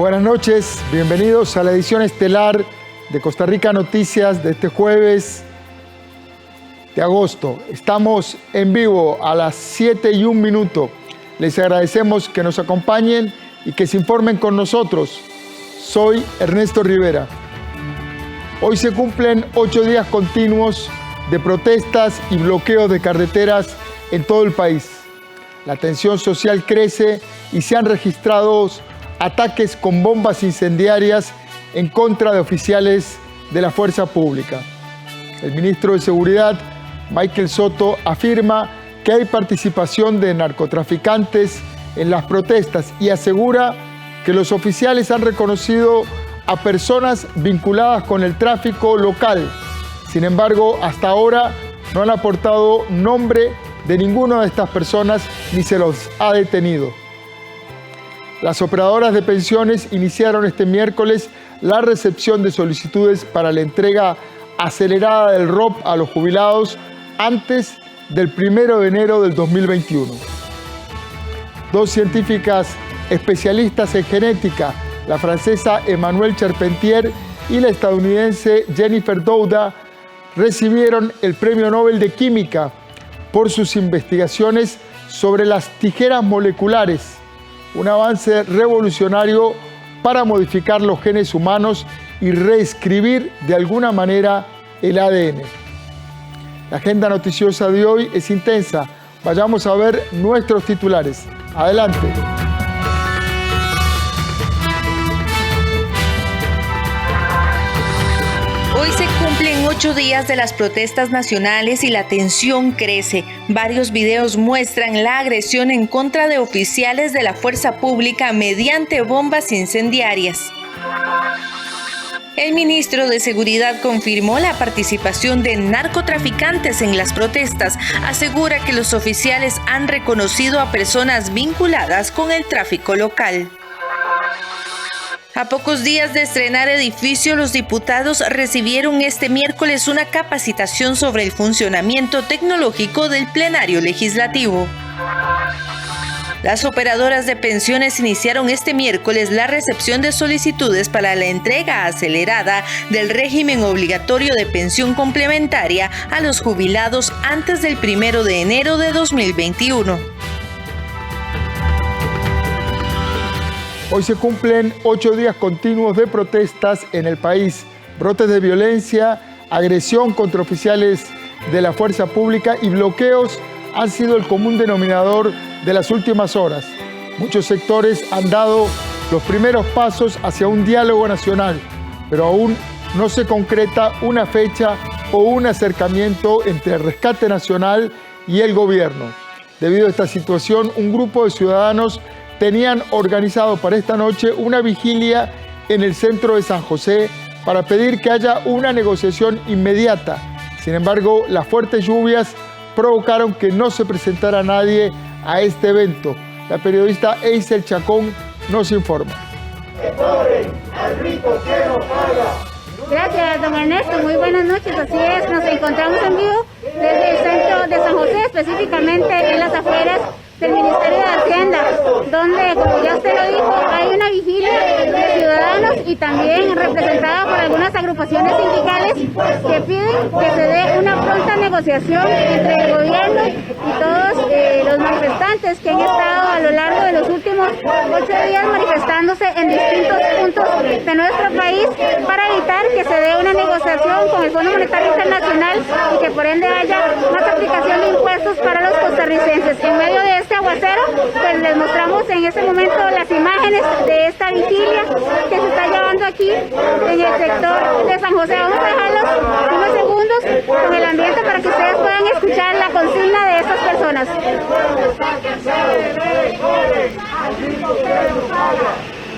Buenas noches, bienvenidos a la edición estelar de Costa Rica Noticias de este jueves de agosto. Estamos en vivo a las 7:01. Les agradecemos que nos acompañen y que se informen con nosotros. Soy Ernesto Rivera. Hoy se cumplen 8 días continuos de protestas y bloqueos de carreteras en todo el país. La tensión social crece y se han registrado ataques con bombas incendiarias en contra de oficiales de la fuerza pública. El ministro de Seguridad, Michael Soto, afirma que hay participación de narcotraficantes en las protestas y asegura que los oficiales han reconocido a personas vinculadas con el tráfico local. Sin embargo, hasta ahora no han aportado nombre de ninguna de estas personas ni se los ha detenido. Las operadoras de pensiones iniciaron este miércoles la recepción de solicitudes para la entrega acelerada del ROP a los jubilados antes del 1 de enero del 2021. Dos científicas especialistas en genética, la francesa Emmanuelle Charpentier y la estadounidense Jennifer Doudna, recibieron el Premio Nobel de Química por sus investigaciones sobre las tijeras moleculares, un avance revolucionario para modificar los genes humanos y reescribir de alguna manera el ADN. La agenda noticiosa de hoy es intensa. Vayamos a ver nuestros titulares. Adelante. Hoy se cumplen 8 días de las protestas nacionales y la tensión crece. Varios videos muestran la agresión en contra de oficiales de la fuerza pública mediante bombas incendiarias. El ministro de Seguridad confirmó la participación de narcotraficantes en las protestas. Asegura que los oficiales han reconocido a personas vinculadas con el tráfico local. A pocos días de estrenar edificio, los diputados recibieron este miércoles una capacitación sobre el funcionamiento tecnológico del plenario legislativo. Las operadoras de pensiones iniciaron este miércoles la recepción de solicitudes para la entrega acelerada del régimen obligatorio de pensión complementaria a los jubilados antes del 1 de enero de 2021. Hoy se cumplen 8 días continuos de protestas en el país. Brotes de violencia, agresión contra oficiales de la fuerza pública y bloqueos han sido el común denominador de las últimas horas. Muchos sectores han dado los primeros pasos hacia un diálogo nacional, pero aún no se concreta una fecha o un acercamiento entre el Rescate Nacional y el gobierno. Debido a esta situación, un grupo de ciudadanos tenían organizado para esta noche una vigilia en el centro de San José para pedir que haya una negociación inmediata. Sin embargo, las fuertes lluvias provocaron que no se presentara nadie a este evento. La periodista Eisel Chacón nos informa. Gracias, don Ernesto. Muy buenas noches. Así es, nos encontramos en vivo desde el centro de San José, específicamente en las afueras del Ministerio de Hacienda, donde, como ya usted lo dijo, hay una vigilia de ciudadanos y también representada por algunas agrupaciones sindicales que piden que se dé una pronta negociación entre el gobierno y todos los manifestantes que han estado a lo largo de los últimos 8 días manifestándose en distintos puntos de nuestro país para evitar que se dé una negociación con el Fondo Monetario Internacional y que por ende haya más aplicación de impuestos para los costarricenses. En medio de este aguacero, pues les mostramos en este momento las imágenes de esta vigilia que se está llevando aquí en el sector de San José. Vamos a dejarlos unos segundos con el ambiente para que ustedes puedan escuchar la consigna de estas personas.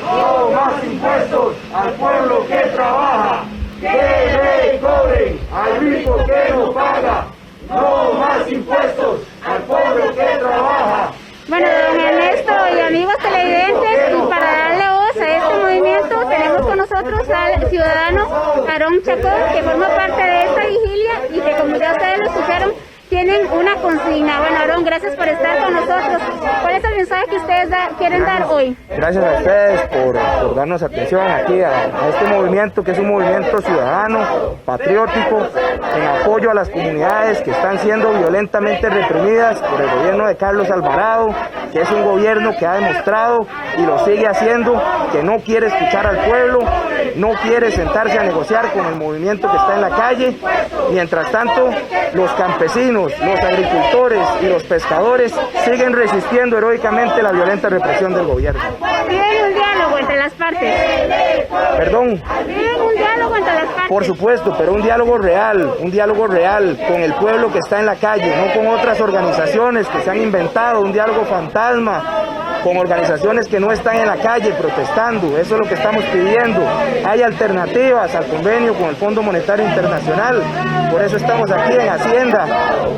No más impuestos al pueblo que trabaja, que le cobren al rico que no paga. No más impuestos al pueblo que trabaja. Bueno, don Ernesto y amigos televidentes, y para darle voz a este movimiento tenemos con nosotros al ciudadano Aarón Chacón, que forma parte de esta vigilia y que, como ya ustedes lo escucharon, tiene tienen una consigna. Bueno, Aarón, gracias por estar con nosotros. ¿Cuál es el mensaje que ustedes quieren dar hoy? Gracias a ustedes por darnos atención aquí a este movimiento, que es un movimiento ciudadano, patriótico, en apoyo a las comunidades que están siendo violentamente reprimidas por el gobierno de Carlos Alvarado, que es un gobierno que ha demostrado y lo sigue haciendo, que no quiere escuchar al pueblo, no quiere sentarse a negociar con el movimiento que está en la calle. Mientras tanto, los campesinos, los agricultores y los pescadores siguen resistiendo heroicamente la violenta represión del gobierno. ¿Piden un diálogo entre las partes? ¿Perdón? ¿Piden un diálogo entre las partes? Por supuesto, pero un diálogo real con el pueblo que está en la calle, no con otras organizaciones que se han inventado, un diálogo fantasma, con organizaciones que no están en la calle protestando. Eso es lo que estamos pidiendo. Hay alternativas al convenio con el Fondo Monetario Internacional. Por eso estamos aquí en Hacienda.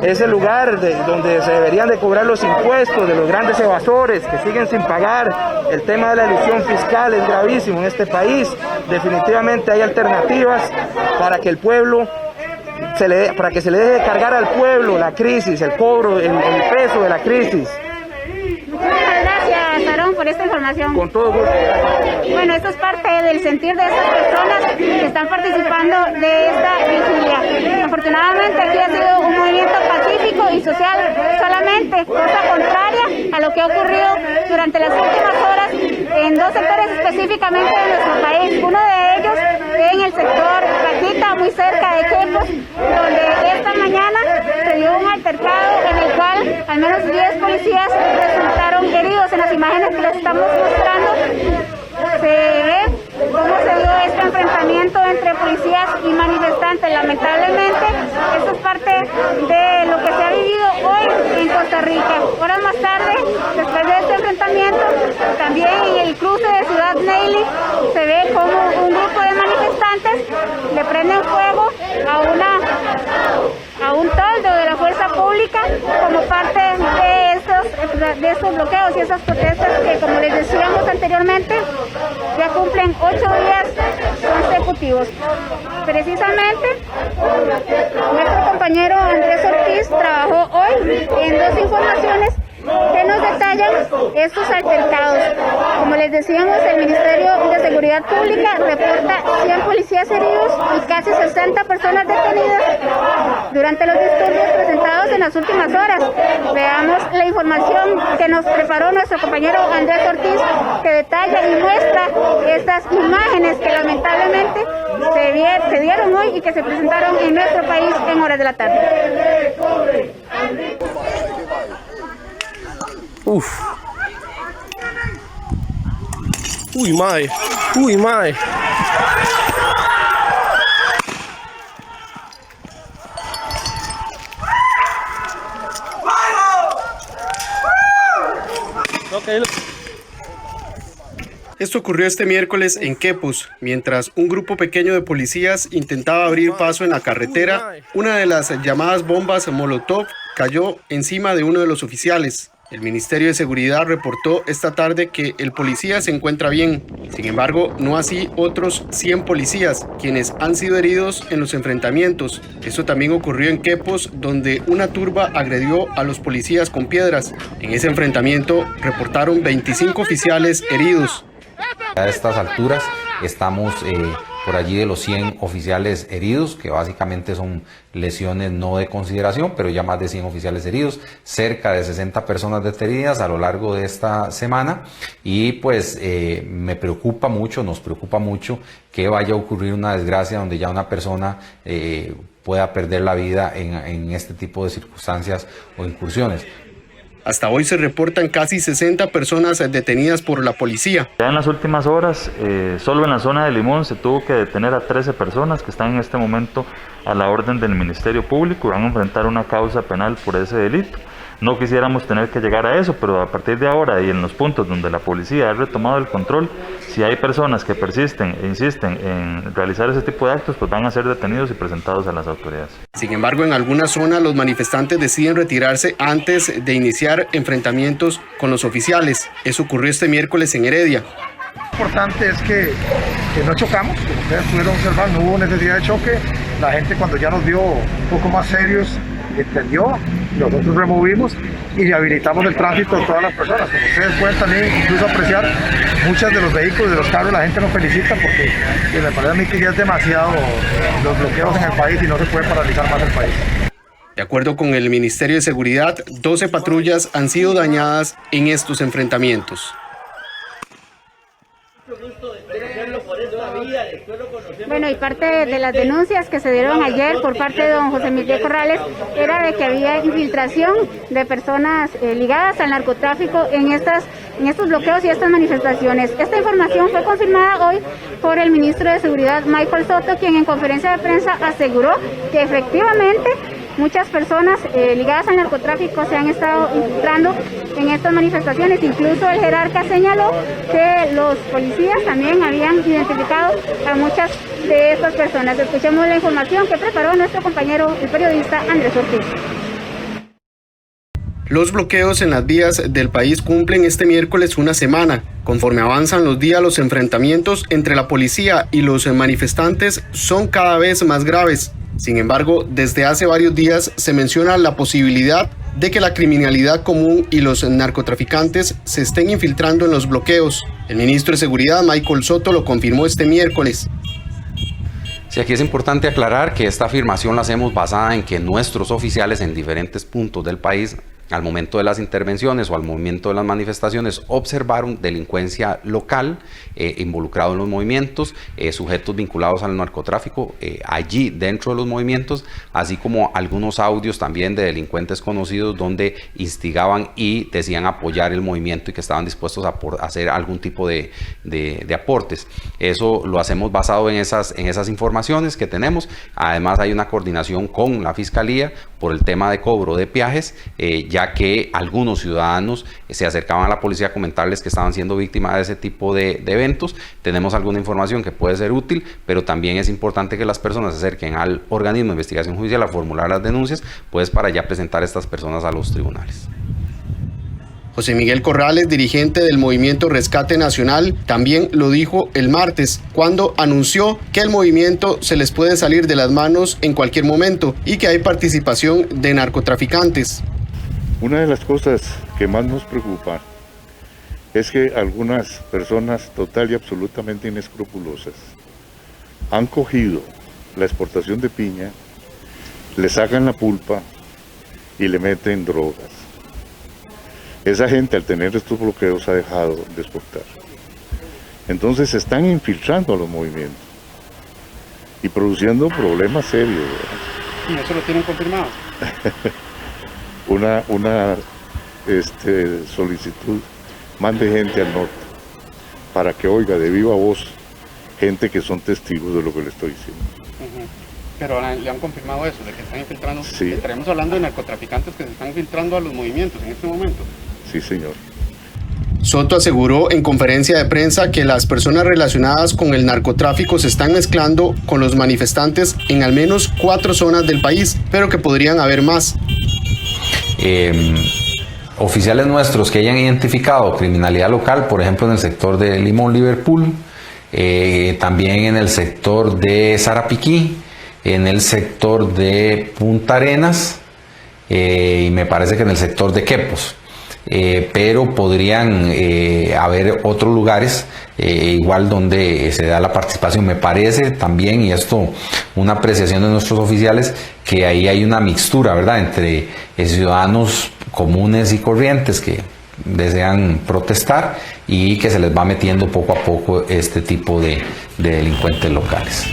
Es el lugar donde se deberían de cobrar los impuestos de los grandes evasores que siguen sin pagar. El tema de la elusión fiscal es gravísimo en este país. Definitivamente hay alternativas para que el pueblo para que se le deje de cargar al pueblo la crisis, el cobro, el peso de la crisis. Muchas gracias, Aarón, por esta información. Con todo gusto. Bueno, esto es parte del sentir de estas personas que están participando de esta vigilia. Afortunadamente aquí ha sido un movimiento pacífico y social solamente, cosa contraria a lo que ha ocurrido durante las últimas horas en dos sectores específicamente de nuestro país. Uno de ellos en el sector Paquita, muy cerca de Quepos, donde esta mañana se dio un altercado en el cual al menos 10 policías resultaron heridos. En las imágenes que les estamos mostrando se ve cómo se dio este enfrentamiento entre policías y manifestantes. Lamentablemente, esto es parte de lo que se ha vivido hoy en Costa Rica. Horas más tarde, después de este enfrentamiento, también en el cruce de Ciudad Neyli se ve como un grupo de manifestantes le prenden fuego a un toldo de la fuerza pública como parte de estos bloqueos y esas protestas que, como les decíamos anteriormente, ya cumplen 8 días consecutivos. Precisamente, nuestro compañero Andrés Ortiz trabajó hoy en dos informaciones que nos detallan estos altercados. Como les decíamos, el Ministerio de Seguridad Pública reporta 100 policías heridos y casi 60 personas detenidas durante los disturbios presentados en las últimas horas. Veamos la información que nos preparó nuestro compañero Andrés Ortiz, que detalla y muestra estas imágenes que lamentablemente se dieron hoy y que se presentaron en nuestro país en horas de la tarde. Uf. Uy, mae. Uy, mae. Esto ocurrió este miércoles en Quepos, mientras un grupo pequeño de policías intentaba abrir paso en la carretera. Una de las llamadas bombas Molotov cayó encima de uno de los oficiales. El Ministerio de Seguridad reportó esta tarde que el policía se encuentra bien. Sin embargo, no así otros 100 policías, quienes han sido heridos en los enfrentamientos. Esto también ocurrió en Quepos, donde una turba agredió a los policías con piedras. En ese enfrentamiento reportaron 25 oficiales heridos. A estas alturas estamos por allí de los 100 oficiales heridos, que básicamente son lesiones no de consideración, pero ya más de 100 oficiales heridos, cerca de 60 personas detenidas a lo largo de esta semana, y pues nos preocupa mucho que vaya a ocurrir una desgracia donde ya una persona pueda perder la vida en este tipo de circunstancias o incursiones. Hasta hoy se reportan casi 60 personas detenidas por la policía. Ya en las últimas horas, solo en la zona de Limón se tuvo que detener a 13 personas que están en este momento a la orden del Ministerio Público y van a enfrentar una causa penal por ese delito. No quisiéramos tener que llegar a eso, pero a partir de ahora y en los puntos donde la policía ha retomado el control, si hay personas que persisten e insisten en realizar ese tipo de actos, pues van a ser detenidos y presentados a las autoridades. Sin embargo, en algunas zonas los manifestantes deciden retirarse antes de iniciar enfrentamientos con los oficiales. Eso ocurrió este miércoles en Heredia. Lo importante es que no chocamos, como ustedes pudieron observar, no hubo necesidad de choque. La gente, cuando ya nos vio un poco más serios, entendió, nosotros removimos y habilitamos el tránsito de todas las personas. Como ustedes pueden también incluso apreciar, muchos de los vehículos, de los carros, la gente nos felicita porque me parece a mí que ya es demasiado los bloqueos en el país y no se puede paralizar más el país. De acuerdo con el Ministerio de Seguridad, 12 patrullas han sido dañadas en estos enfrentamientos. Bueno, y parte de las denuncias que se dieron ayer por parte de don José Miguel Corrales era de que había infiltración de personas ligadas al narcotráfico en estos bloqueos y estas manifestaciones. Esta información fue confirmada hoy por el ministro de Seguridad, Michael Soto, quien en conferencia de prensa aseguró que efectivamente muchas personas ligadas al narcotráfico se han estado infiltrando en estas manifestaciones. Incluso el jerarca señaló que los policías también habían identificado a muchas de estas personas. Escuchemos la información que preparó nuestro compañero, el periodista Andrés Ortiz. Los bloqueos en las vías del país cumplen este miércoles una semana. Conforme avanzan los días, los enfrentamientos entre la policía y los manifestantes son cada vez más graves. Sin embargo, desde hace varios días se menciona la posibilidad de que la criminalidad común y los narcotraficantes se estén infiltrando en los bloqueos. El ministro de Seguridad, Michael Soto, lo confirmó este miércoles. Sí, aquí es importante aclarar que esta afirmación la hacemos basada en que nuestros oficiales en diferentes puntos del país, al momento de las intervenciones o al momento de las manifestaciones, observaron delincuencia local involucrado en los movimientos, sujetos vinculados al narcotráfico allí dentro de los movimientos, así como algunos audios también de delincuentes conocidos donde instigaban y decían apoyar el movimiento y que estaban dispuestos a hacer algún tipo de aportes. Eso lo hacemos basado en esas informaciones que tenemos. Además hay una coordinación con la Fiscalía por el tema de cobro de peajes, ya que algunos ciudadanos se acercaban a la policía a comentarles que estaban siendo víctimas de ese tipo de eventos. Tenemos alguna información que puede ser útil, pero también es importante que las personas se acerquen al organismo de investigación judicial a formular las denuncias, pues para ya presentar a estas personas a los tribunales. José Miguel Corrales, dirigente del Movimiento Rescate Nacional, también lo dijo el martes, cuando anunció que el movimiento se les puede salir de las manos en cualquier momento y que hay participación de narcotraficantes. Una de las cosas que más nos preocupa es que algunas personas total y absolutamente inescrupulosas han cogido la exportación de piña, le sacan la pulpa y le meten drogas. Esa gente, al tener estos bloqueos, ha dejado de exportar. Entonces se están infiltrando a los movimientos y produciendo problemas serios, ¿verdad? ¿Y eso lo tienen confirmado? Una solicitud, mande gente al norte para que oiga de viva voz gente que son testigos de lo que le estoy diciendo. Pero le han confirmado eso, de que están infiltrando. Sí. Estaremos hablando de narcotraficantes que se están infiltrando a los movimientos en este momento. Sí, señor. Soto aseguró en conferencia de prensa que las personas relacionadas con el narcotráfico se están mezclando con los manifestantes en al menos 4 zonas del país, pero que podrían haber más. Oficiales nuestros que hayan identificado criminalidad local, por ejemplo en el sector de Limón, Liverpool, también en el sector de Sarapiquí, en el sector de Punta Arenas y me parece que en el sector de Quepos. Pero podrían haber otros lugares igual donde se da la participación. Me parece también, y esto una apreciación de nuestros oficiales, que ahí hay una mixtura, ¿verdad?, entre ciudadanos comunes y corrientes que desean protestar y que se les va metiendo poco a poco este tipo de delincuentes locales.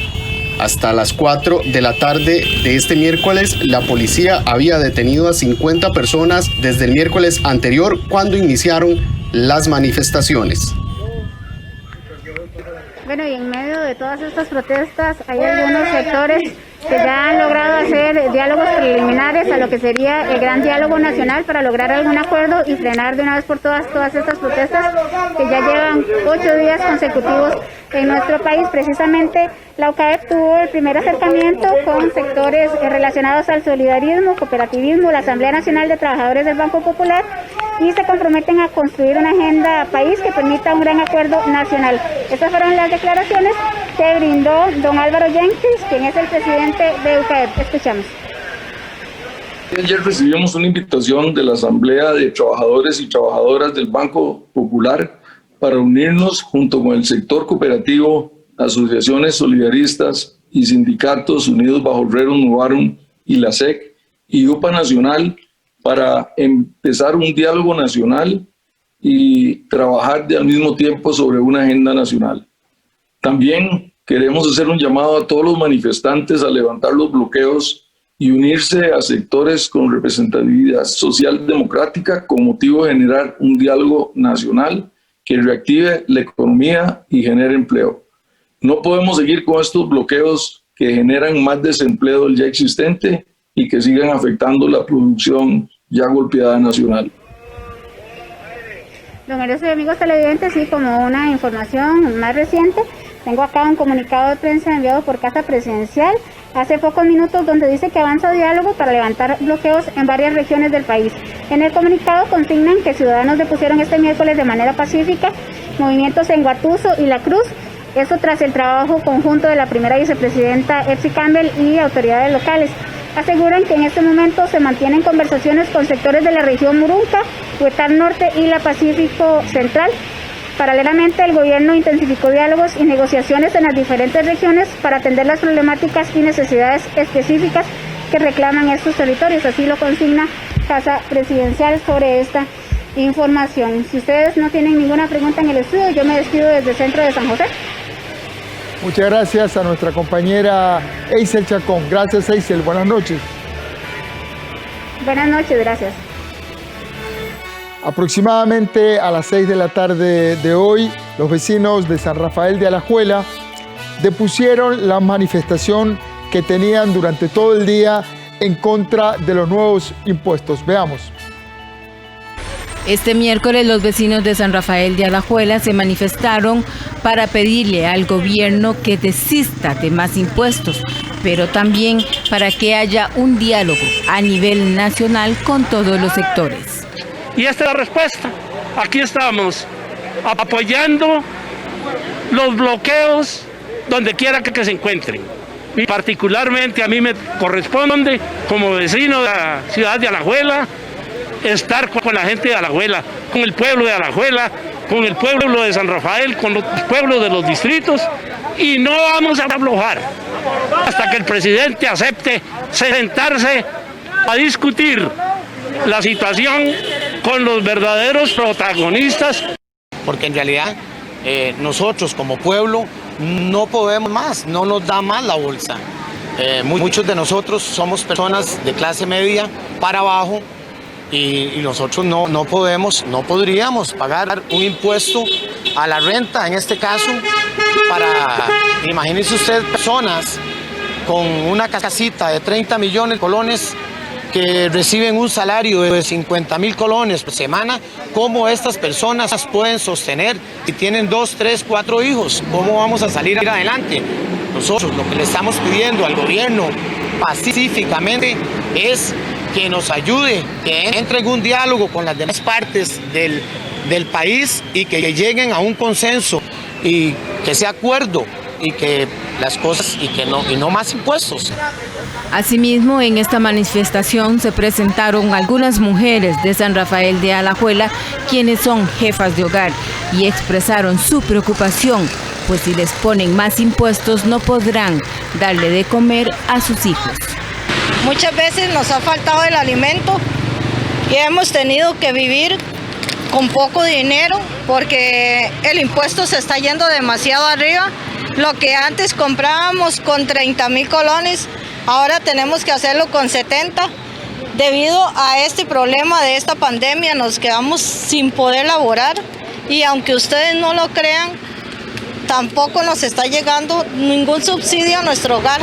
Hasta las 4 de la tarde de este miércoles, la policía había detenido a 50 personas desde el miércoles anterior, cuando iniciaron las manifestaciones. Bueno, y en medio de todas estas protestas hay algunos sectores que ya han logrado hacer diálogos preliminares a lo que sería el gran diálogo nacional para lograr algún acuerdo y frenar de una vez por todas estas protestas que ya llevan 8 días consecutivos en nuestro país. Precisamente la UCAEP tuvo el primer acercamiento con sectores relacionados al solidarismo, cooperativismo, la Asamblea Nacional de Trabajadores del Banco Popular, y se comprometen a construir una agenda país que permita un gran acuerdo nacional. Estas fueron las declaraciones que brindó don Álvaro Jenkins, quien es el presidente de UCAEP. Escuchamos. Ayer recibimos una invitación de la Asamblea de Trabajadores y Trabajadoras del Banco Popular para unirnos junto con el sector cooperativo, asociaciones solidaristas y sindicatos unidos bajo Rerum Novarum y la SEC y UPA Nacional para empezar un diálogo nacional y trabajar al mismo tiempo sobre una agenda nacional. También queremos hacer un llamado a todos los manifestantes a levantar los bloqueos y unirse a sectores con representatividad social democrática con motivo de generar un diálogo nacional que reactive la economía y genere empleo. No podemos seguir con estos bloqueos que generan más desempleo del ya existente y que sigan afectando la producción ya golpeada nacional. Numerosos amigos televidentes, sí, como una información más reciente, tengo acá un comunicado de prensa enviado por Casa Presidencial hace pocos minutos donde dice que avanza diálogo para levantar bloqueos en varias regiones del país. En el comunicado consignan que ciudadanos depusieron este miércoles de manera pacífica movimientos en Guatuso y La Cruz, eso tras el trabajo conjunto de la primera vicepresidenta Epsi Campbell y autoridades locales. Aseguran que en este momento se mantienen conversaciones con sectores de la región Murunca, Huetar Norte y la Pacífico Central. Paralelamente, el gobierno intensificó diálogos y negociaciones en las diferentes regiones para atender las problemáticas y necesidades específicas que reclaman estos territorios. Así lo consigna Casa Presidencial sobre esta información. Si ustedes no tienen ninguna pregunta en el estudio, yo me despido desde el centro de San José. Muchas gracias a nuestra compañera Eisel Chacón. Gracias, Eisel. Buenas noches. Buenas noches, gracias. Aproximadamente a las 6 de la tarde de hoy, los vecinos de San Rafael de Alajuela depusieron la manifestación que tenían durante todo el día en contra de los nuevos impuestos. Veamos. Este miércoles los vecinos de San Rafael de Alajuela se manifestaron para pedirle al gobierno que desista de más impuestos, pero también para que haya un diálogo a nivel nacional con todos los sectores. Y esta es la respuesta. Aquí estamos apoyando los bloqueos donde quiera que se encuentren. Y particularmente a mí me corresponde, como vecino de la ciudad de Alajuela, estar con la gente de Alajuela, con el pueblo de Alajuela, con el pueblo de San Rafael, con los pueblos de los distritos, y no vamos a aflojar hasta que el presidente acepte sentarse a discutir la situación con los verdaderos protagonistas. Porque en realidad nosotros como pueblo no podemos más, no nos da más la bolsa. Muchos de nosotros somos personas de clase media para abajo y nosotros no podríamos pagar un impuesto a la renta, en este caso, imagínense usted personas con una casita de 30 millones de colones que reciben un salario de 50.000 colones por semana. ¿Cómo estas personas pueden sostener si tienen 2, 3, 4 hijos? ¿Cómo vamos a salir adelante? Nosotros lo que le estamos pidiendo al gobierno pacíficamente es que nos ayude, que entre en un diálogo con las demás partes del país y que lleguen a un consenso y que sea acuerdo y que las cosas y no más impuestos. Asimismo, en esta manifestación se presentaron algunas mujeres de San Rafael de Alajuela, quienes son jefas de hogar, y expresaron su preocupación, pues si les ponen más impuestos no podrán darle de comer a sus hijos. Muchas veces nos ha faltado el alimento y hemos tenido que vivir con poco dinero porque el impuesto se está yendo demasiado arriba. Lo que antes comprábamos con 30.000 colones, ahora tenemos que hacerlo con 70. Debido a este problema de esta pandemia nos quedamos sin poder laborar y aunque ustedes no lo crean, tampoco nos está llegando ningún subsidio a nuestro hogar.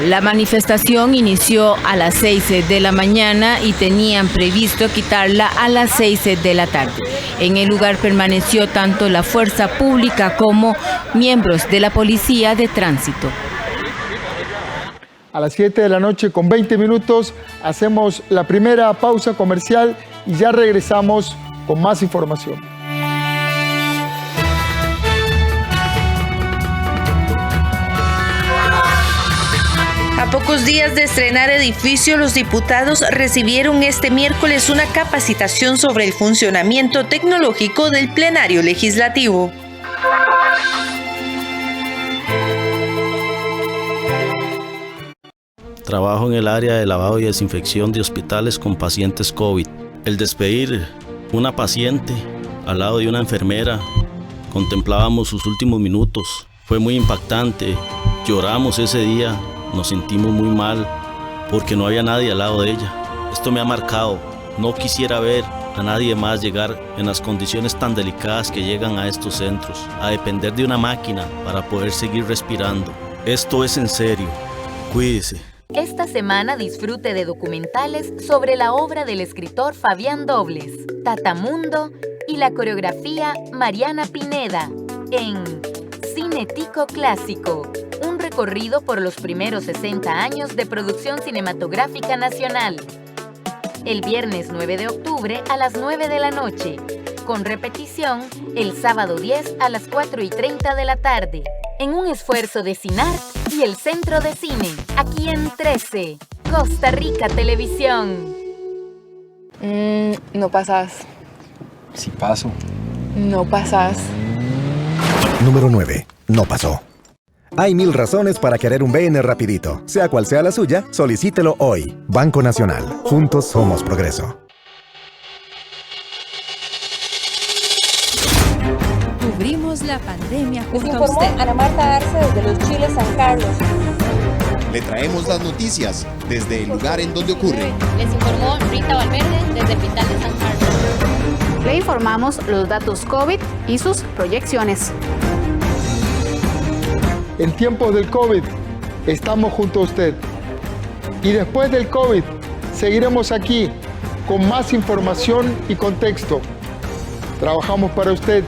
La manifestación inició a las 6 de la mañana y tenían previsto quitarla a las 6 de la tarde. En el lugar permaneció tanto la fuerza pública como miembros de la Policía de Tránsito. A las 7 de la noche con 20 minutos hacemos la primera pausa comercial y ya regresamos con más información. A pocos días de estrenar edificio, los diputados recibieron este miércoles una capacitación sobre el funcionamiento tecnológico del plenario legislativo. Trabajo en el área de lavado y desinfección de hospitales con pacientes COVID. El despedir una paciente al lado de una enfermera, contemplábamos sus últimos minutos. Fue muy impactante, lloramos ese día, nos sentimos muy mal porque no había nadie al lado de ella. Esto me ha marcado, no quisiera ver a nadie más llegar en las condiciones tan delicadas que llegan a estos centros, a depender de una máquina para poder seguir respirando. Esto es en serio, cuídese. Esta semana disfrute de documentales sobre la obra del escritor Fabián Dobles, Tatamundo y la coreografía Mariana Pineda en Cine Tico Clásico, un recorrido por los primeros 60 años de producción cinematográfica nacional. El viernes 9 de octubre a las 9 de la noche, con repetición el sábado 10 a las 4:30 de la tarde, en un esfuerzo de CINART y el Centro de Cine, aquí en 13, Costa Rica Televisión. No pasas. Sí paso. No pasas. Número 9. No pasó. Hay 1000 razones para querer un BN rapidito. Sea cual sea la suya, solicítelo hoy. Banco Nacional. Juntos somos progreso. Cubrimos la pandemia Les junto a informó usted. Ana Marta Arce desde Los Chiles, San Carlos. Le traemos las noticias desde el lugar en donde ocurre. Les informó Rita Valverde desde Hospital de San Carlos. Le informamos los datos COVID y sus proyecciones. En tiempos del COVID, estamos junto a usted. Y después del COVID, seguiremos aquí con más información y contexto. Trabajamos para usted.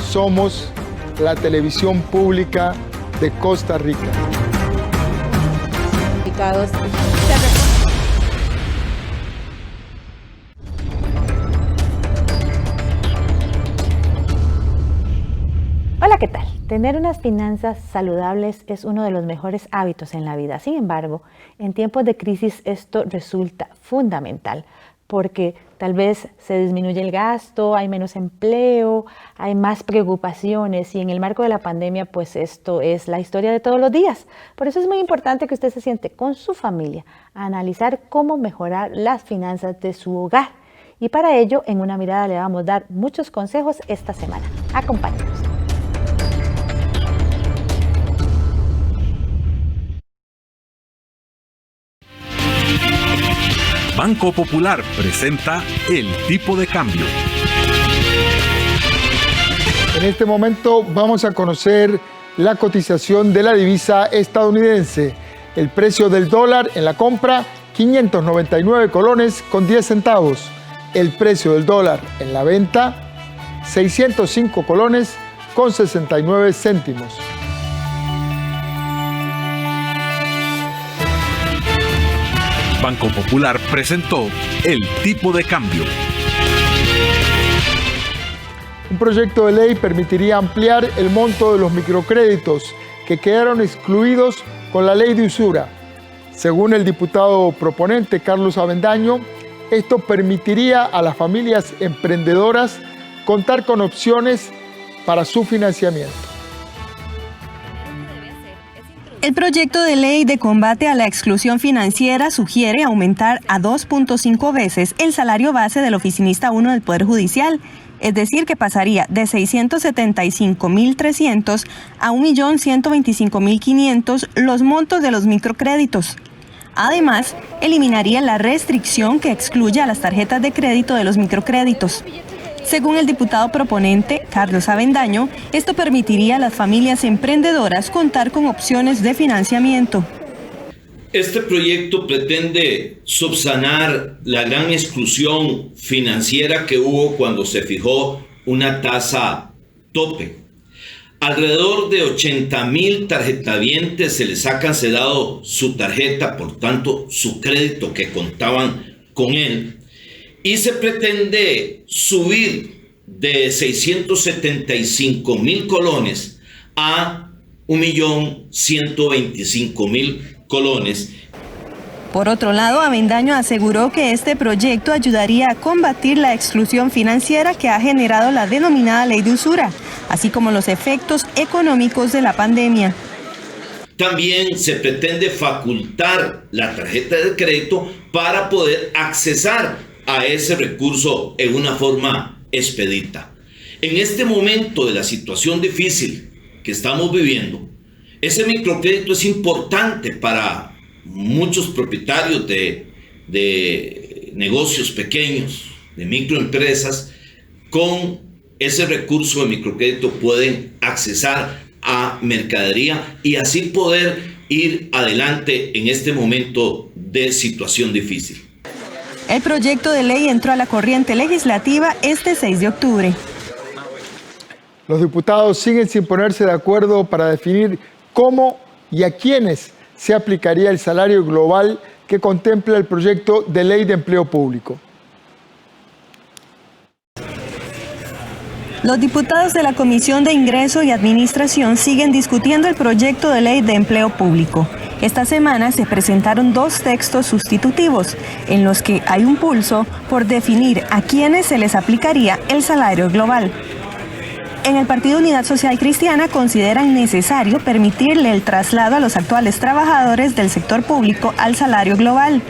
Somos la televisión pública de Costa Rica. Hola, ¿qué tal? Tener unas finanzas saludables es uno de los mejores hábitos en la vida. Sin embargo, en tiempos de crisis esto resulta fundamental porque tal vez se disminuye el gasto, hay menos empleo, hay más preocupaciones y en el marco de la pandemia pues esto es la historia de todos los días. Por eso es muy importante que usted se siente con su familia a analizar cómo mejorar las finanzas de su hogar. Y para ello, en Una Mirada le vamos a dar muchos consejos esta semana. Acompáñenos. Banco Popular presenta El Tipo de Cambio. En este momento vamos a conocer la cotización de la divisa estadounidense. El precio del dólar en la compra, 599 colones con 10 centavos. El precio del dólar en la venta, 605 colones con 69 céntimos. Banco Popular presentó El Tipo de Cambio. Un proyecto de ley permitiría ampliar el monto de los microcréditos que quedaron excluidos con la ley de usura. Según el diputado proponente Carlos Avendaño, esto permitiría a las familias emprendedoras contar con opciones para su financiamiento. El proyecto de ley de combate a la exclusión financiera sugiere aumentar a 2.5 veces el salario base del oficinista 1 del Poder Judicial, es decir, que pasaría de 675.300 a 1.125.500 los montos de los microcréditos. Además, eliminaría la restricción que excluye a las tarjetas de crédito de los microcréditos. Según el diputado proponente, Carlos Avendaño, esto permitiría a las familias emprendedoras contar con opciones de financiamiento. Este proyecto pretende subsanar la gran exclusión financiera que hubo cuando se fijó una tasa tope. Alrededor de 80,000 tarjetavientes se les ha cancelado su tarjeta, por tanto su crédito que contaban con él. Y se pretende subir de 675,000 colones a 1.125.000 colones. Por otro lado, Avendaño aseguró que este proyecto ayudaría a combatir la exclusión financiera que ha generado la denominada ley de usura, así como los efectos económicos de la pandemia. También se pretende facultar la tarjeta de crédito para poder accesar a ese recurso en una forma expedita. En este momento de la situación difícil que estamos viviendo, ese microcrédito es importante para muchos propietarios de negocios pequeños, de microempresas. Con ese recurso de microcrédito pueden accesar a mercadería y así poder ir adelante en este momento de situación difícil. El proyecto de ley entró a la corriente legislativa este 6 de octubre. Los diputados siguen sin ponerse de acuerdo para definir cómo y a quiénes se aplicaría el salario global que contempla el proyecto de ley de empleo público. Los diputados de la Comisión de Ingreso y Administración siguen discutiendo el proyecto de ley de empleo público. Esta semana se presentaron 2 textos sustitutivos, en los que hay un pulso por definir a quiénes se les aplicaría el salario global. En el Partido Unidad Social Cristiana consideran necesario permitirle el traslado a los actuales trabajadores del sector público al salario global,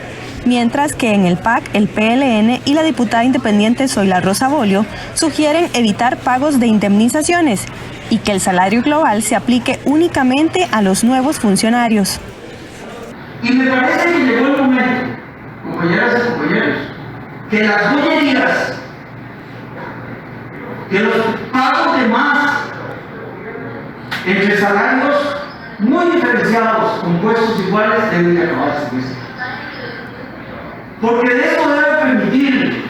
mientras que en el PAC, el PLN y la diputada independiente Zoila Rosa Bolio sugieren evitar pagos de indemnizaciones y que el salario global se aplique únicamente a los nuevos funcionarios. Y me parece que llegó el momento, compañeras y compañeros, que las joyerías, que los pagos de más entre salarios muy diferenciados con puestos iguales deben de acabarse. Porque de eso debe permitir,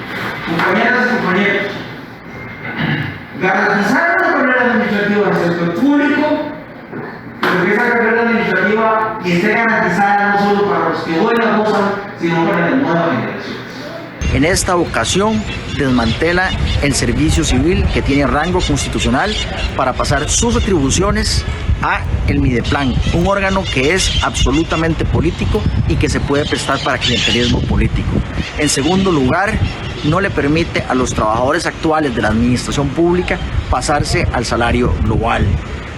compañeras y compañeros, garantizar una carrera administrativa en el sector público, pero que esa carrera administrativa esté garantizada no solo para los que hoy la gozan, sino para las nuevas generaciones. En esta ocasión desmantela el servicio civil que tiene rango constitucional para pasar sus atribuciones a el Mideplan, un órgano que es absolutamente político y que se puede prestar para clientelismo político. En segundo lugar, no le permite a los trabajadores actuales de la administración pública pasarse al salario global.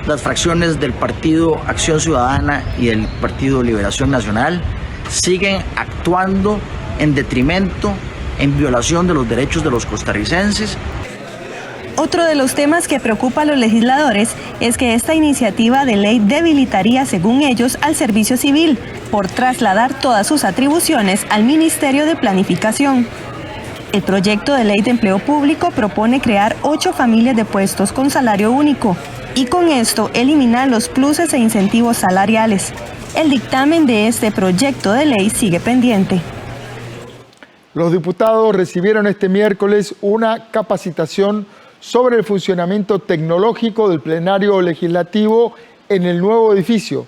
Las fracciones del Partido Acción Ciudadana y del Partido Liberación Nacional siguen actuando en detrimento, en violación de los derechos de los costarricenses. Otro de los temas que preocupa a los legisladores es que esta iniciativa de ley debilitaría, según ellos, al servicio civil por trasladar todas sus atribuciones al Ministerio de Planificación. El proyecto de ley de empleo público propone crear 8 familias de puestos con salario único y con esto eliminar los pluses e incentivos salariales. El dictamen de este proyecto de ley sigue pendiente. Los diputados recibieron este miércoles una capacitación sobre el funcionamiento tecnológico del plenario legislativo en el nuevo edificio.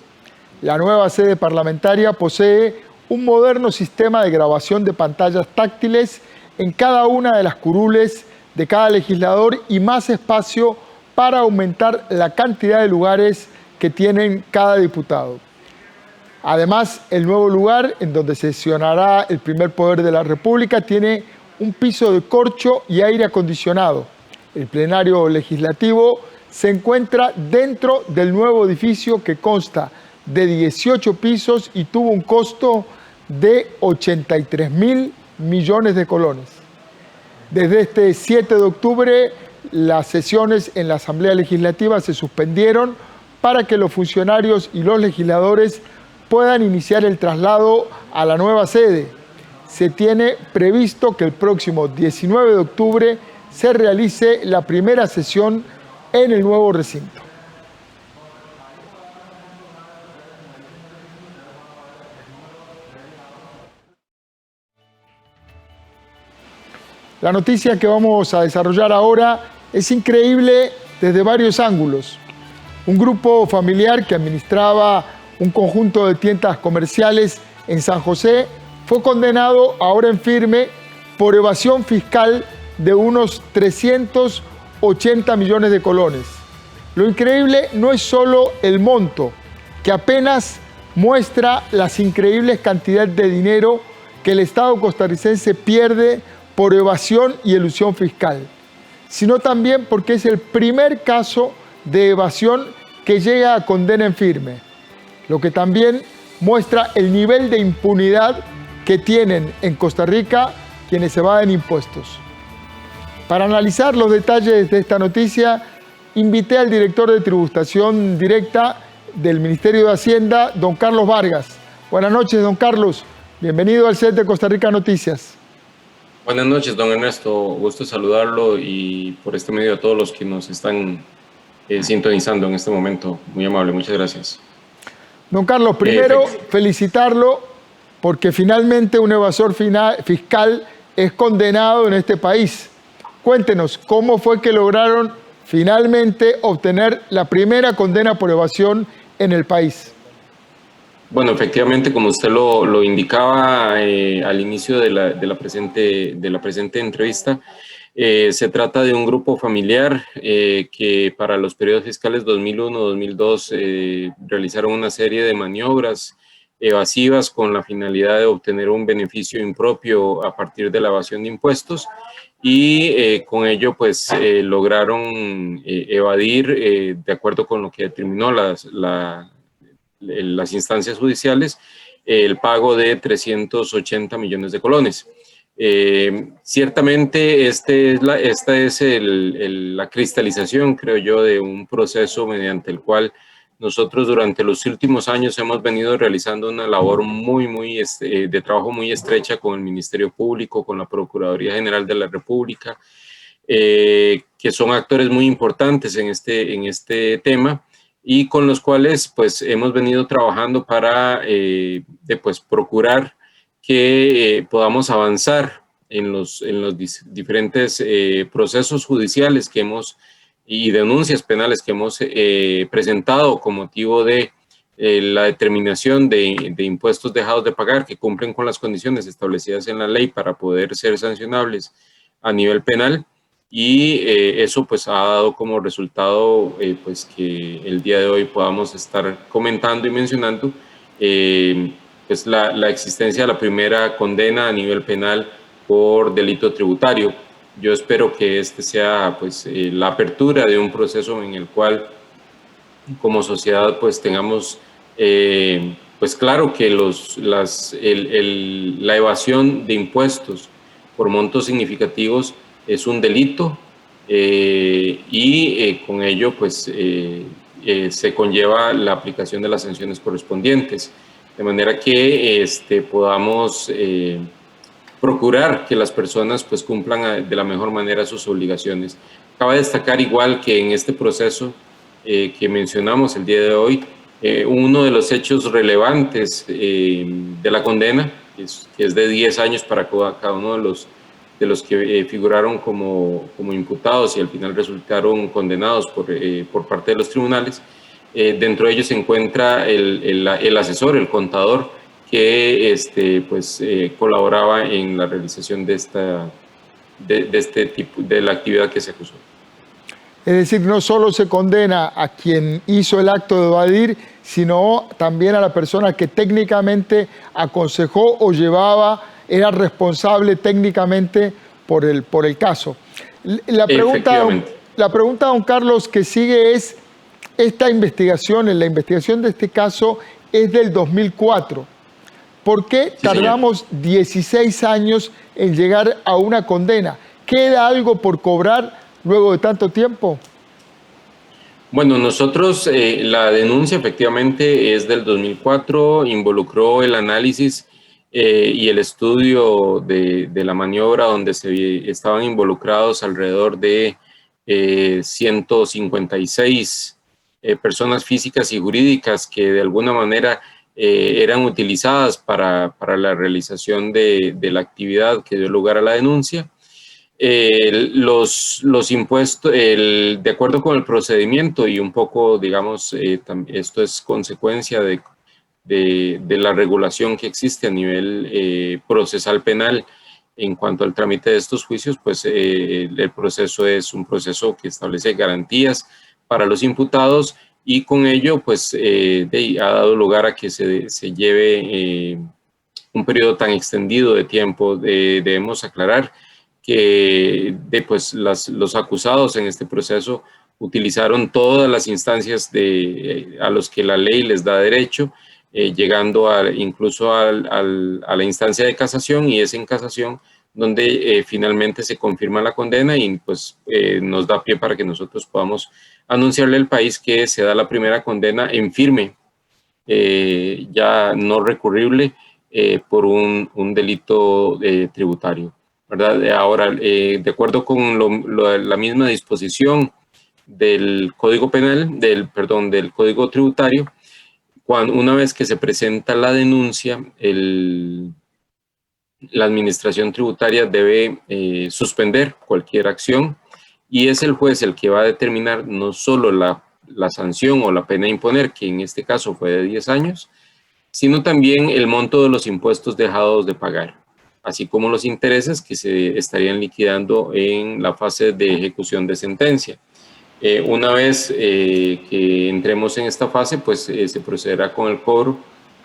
La nueva sede parlamentaria posee un moderno sistema de grabación de pantallas táctiles en cada una de las curules de cada legislador y más espacio para aumentar la cantidad de lugares que tienen cada diputado. Además, el nuevo lugar en donde sesionará el primer poder de la República tiene un piso de corcho y aire acondicionado. El plenario legislativo se encuentra dentro del nuevo edificio que consta de 18 pisos y tuvo un costo de 83.000 millones de colones. Desde este 7 de octubre, las sesiones en la Asamblea Legislativa se suspendieron para que los funcionarios y los legisladores puedan iniciar el traslado a la nueva sede. Se tiene previsto que el próximo 19 de octubre se realice la primera sesión en el nuevo recinto. La noticia que vamos a desarrollar ahora es increíble desde varios ángulos. Un grupo familiar que administraba un conjunto de tiendas comerciales en San José fue condenado ahora en firme por evasión fiscal de unos 380 millones de colones. Lo increíble no es solo el monto, que apenas muestra las increíbles cantidades de dinero que el Estado costarricense pierde por evasión y elusión fiscal, sino también porque es el primer caso de evasión que llega a condena en firme, lo que también muestra el nivel de impunidad que tienen en Costa Rica quienes evaden impuestos. Para analizar los detalles de esta noticia, invité al director de tributación directa del Ministerio de Hacienda, don Carlos Vargas. Buenas noches, don Carlos. Bienvenido al set de Costa Rica Noticias. Buenas noches, don Ernesto. Gusto saludarlo y por este medio a todos los que nos están sintonizando en este momento. Muy amable, muchas gracias. Don Carlos, primero felicitarlo porque finalmente un evasor fiscal es condenado en este país. Cuéntenos, ¿cómo fue que lograron finalmente obtener la primera condena por evasión en el país? Bueno, efectivamente, como usted lo indicaba al inicio de la presente entrevista, se trata de un grupo familiar que para los periodos fiscales 2001-2002 realizaron una serie de maniobras evasivas con la finalidad de obtener un beneficio impropio a partir de la evasión de impuestos y con ello pues lograron evadir, de acuerdo con lo que determinó las instancias judiciales, el pago de 380 millones de colones. Ciertamente esta es la cristalización, creo yo, de un proceso mediante el cual nosotros durante los últimos años hemos venido realizando una labor de trabajo muy estrecha con el Ministerio Público, con la Procuraduría General de la República, que son actores muy importantes en este tema y con los cuales pues hemos venido trabajando para procurar que podamos avanzar en los diferentes procesos judiciales que hemos y denuncias penales que hemos presentado con motivo de la determinación de impuestos dejados de pagar que cumplen con las condiciones establecidas en la ley para poder ser sancionables a nivel penal. Y eso pues ha dado como resultado pues que el día de hoy podamos estar comentando y mencionando pues la existencia de la primera condena a nivel penal por delito tributario. Yo espero que este sea pues la apertura de un proceso en el cual como sociedad pues tengamos pues claro que la evasión de impuestos por montos significativos es un delito y con ello pues se conlleva la aplicación de las sanciones correspondientes, de manera que podamos procurar que las personas pues cumplan de la mejor manera sus obligaciones. Cabe destacar igual que en este proceso que mencionamos el día de hoy, uno de los hechos relevantes de la condena, que es de 10 años para cada uno de los que figuraron como imputados y al final resultaron condenados por parte de los tribunales. Dentro de ellos se encuentra el asesor, el contador, que colaboraba en la realización de este tipo de la actividad que se acusó. Es decir, no solo se condena a quien hizo el acto de evadir, sino también a la persona que técnicamente aconsejó o era responsable técnicamente por el caso. La pregunta, don Carlos, que sigue es, esta investigación, la investigación de este caso es del 2004. ¿Por qué tardamos 16 años en llegar a una condena? ¿Queda algo por cobrar luego de tanto tiempo? Bueno, nosotros, la denuncia efectivamente es del 2004, involucró el análisis y el estudio de la maniobra donde estaban involucrados alrededor de 156 personas físicas y jurídicas que de alguna manera eran utilizadas para la realización de la actividad que dio lugar a la denuncia. Los impuestos, de acuerdo con el procedimiento y un poco, digamos, esto es consecuencia de la regulación que existe a nivel procesal penal en cuanto al trámite de estos juicios, pues el proceso es un proceso que establece garantías para los imputados y con ello pues ha dado lugar a que se lleve un periodo tan extendido de tiempo. Debemos aclarar que pues los acusados en este proceso utilizaron todas las instancias a los que la ley les da derecho, llegando incluso a la instancia de casación, y es en casación donde finalmente se confirma la condena y pues nos da pie para que nosotros podamos anunciarle al país que se da la primera condena en firme, ya no recurrible, por un delito tributario, ¿verdad? Ahora, de acuerdo con la misma disposición del Código Penal, del Código Tributario, una vez que se presenta la denuncia, la administración tributaria debe suspender cualquier acción, y es el juez el que va a determinar no solo la sanción o la pena a imponer, que en este caso fue de 10 años, sino también el monto de los impuestos dejados de pagar, así como los intereses que se estarían liquidando en la fase de ejecución de sentencia. Una vez que entremos en esta fase, pues se procederá con el cobro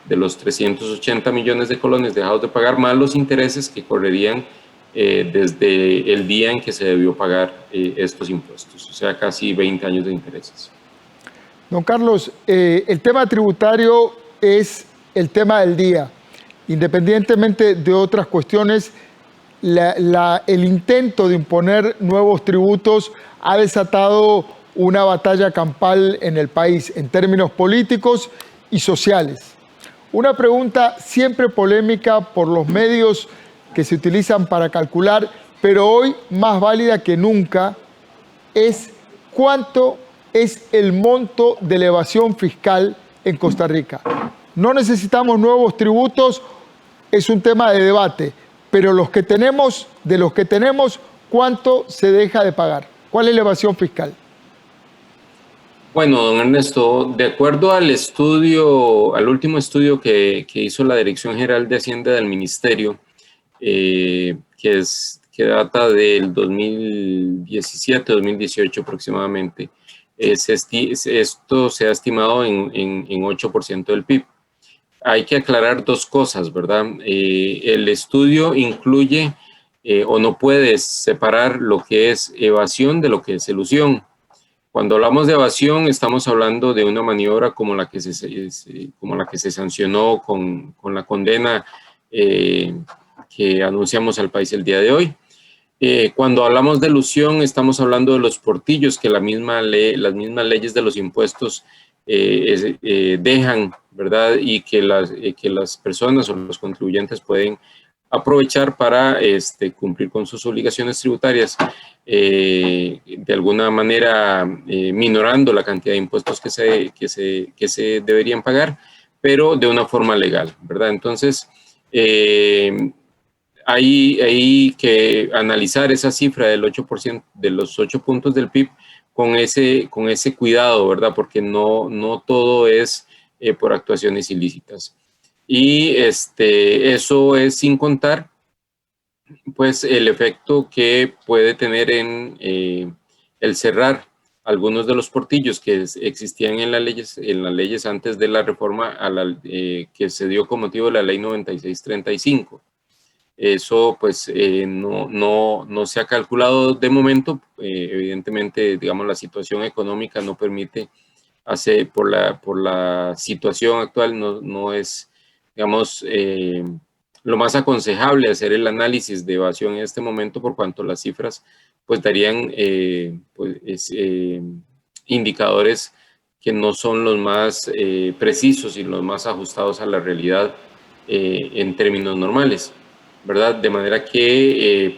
de los 380 millones de colones dejados de pagar, más los intereses que correrían desde el día en que se debió pagar estos impuestos, o sea, casi 20 años de intereses. Don Carlos, el tema tributario es el tema del día. Independientemente de otras cuestiones, el intento de imponer nuevos tributos ha desatado una batalla campal en el país en términos políticos y sociales. Una pregunta siempre polémica por los medios que se utilizan para calcular, pero hoy más válida que nunca, es ¿cuánto es el monto de elevación fiscal en Costa Rica? No necesitamos nuevos tributos, es un tema de debate, pero de los que tenemos, ¿cuánto se deja de pagar? ¿Cuál es la evasión fiscal? Bueno, don Ernesto, de acuerdo al último estudio que hizo la Dirección General de Hacienda del Ministerio, que data del 2017-2018 aproximadamente, esto se ha estimado en 8% del PIB. Hay que aclarar dos cosas, ¿verdad? El estudio incluye o no puede separar lo que es evasión de lo que es elusión. Cuando hablamos de evasión, estamos hablando de una maniobra como la que se sancionó con la condena que anunciamos al país el día de hoy. Cuando hablamos de elusión, estamos hablando de los portillos que las mismas leyes de los impuestos dejan, ¿verdad? Y que las personas o los contribuyentes pueden aprovechar para cumplir con sus obligaciones tributarias, de alguna manera minorando la cantidad de impuestos que se deberían pagar, pero de una forma legal, ¿verdad? Entonces, hay que analizar esa cifra del 8%, de los 8 puntos del PIB, con ese cuidado, ¿verdad? Porque no todo es por actuaciones ilícitas. Y eso es sin contar pues el efecto que puede tener en el cerrar algunos de los portillos que existían en las leyes antes de la reforma que se dio con motivo de la ley 9635. Eso pues no se ha calculado de momento, evidentemente, digamos, la situación económica no permite hacer, por la situación actual no es, digamos, lo más aconsejable hacer el análisis de evasión en este momento, por cuanto las cifras pues darían indicadores que no son los más precisos y los más ajustados a la realidad en términos normales, ¿verdad? De manera que